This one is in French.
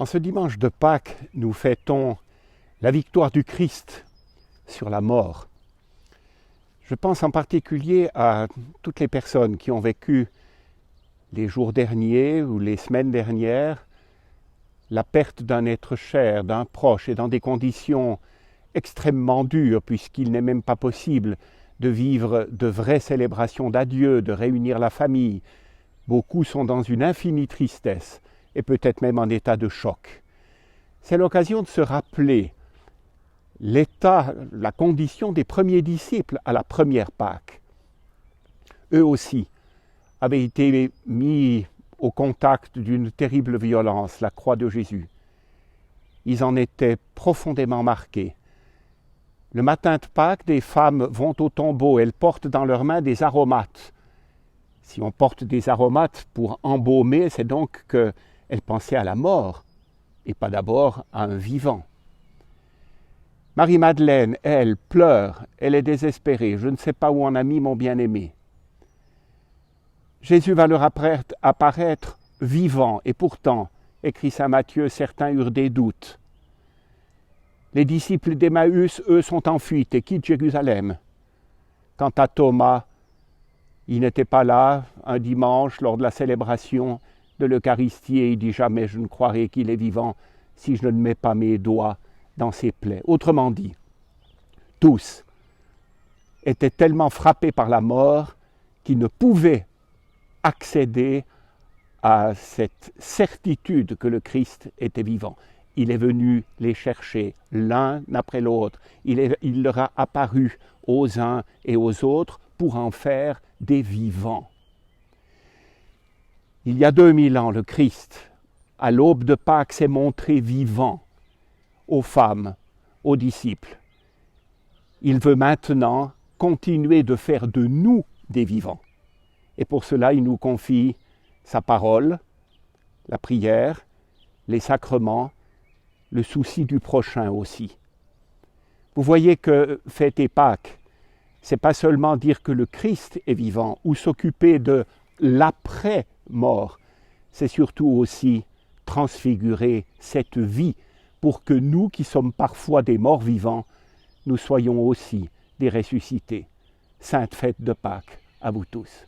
En ce dimanche de Pâques, nous fêtons la victoire du Christ sur la mort. Je pense en particulier à toutes les personnes qui ont vécu les jours derniers ou les semaines dernières la perte d'un être cher, d'un proche, et dans des conditions extrêmement dures, puisqu'il n'est même pas possible de vivre de vraies célébrations d'adieu, de réunir la famille. Beaucoup sont dans une infinie tristesse et peut-être même en état de choc. C'est l'occasion de se rappeler l'état, la condition des premiers disciples à la première Pâques. Eux aussi avaient été mis au contact d'une terrible violence, la croix de Jésus. Ils en étaient profondément marqués. Le matin de Pâques, des femmes vont au tombeau, elles portent dans leurs mains des aromates. Si on porte des aromates pour embaumer, c'est donc qu'elles pensaient à la mort et pas d'abord à un vivant. Marie-Madeleine, elle, pleure, elle est désespérée. Je ne sais pas où on a mis mon bien-aimé. Jésus va leur apparaître vivant, et pourtant, écrit saint Matthieu, certains eurent des doutes. Les disciples d'Emmaüs, eux, sont en fuite et quittent Jérusalem. Quant à Thomas, il n'était pas là un dimanche lors de la célébration de l'Eucharistie et il dit jamais je ne croirai qu'il est vivant si je ne mets pas mes doigts dans ses plaies. Autrement dit, tous étaient tellement frappés par la mort qu'ils ne pouvaient accéder à cette certitude que le Christ était vivant. Il est venu les chercher l'un après l'autre. Il leur a apparu aux uns et aux autres pour en faire des vivants. Il y a 2000 ans, le Christ, à l'aube de Pâques, s'est montré vivant aux femmes, aux disciples. Il veut maintenant continuer de faire de nous des vivants. Et pour cela, il nous confie sa parole, la prière, les sacrements, le souci du prochain aussi. Vous voyez que fêter Pâques, c'est pas seulement dire que le Christ est vivant ou s'occuper de l'après-mort, c'est surtout aussi transfigurer cette vie pour que nous qui sommes parfois des morts vivants, nous soyons aussi des ressuscités. Sainte fête de Pâques à vous tous.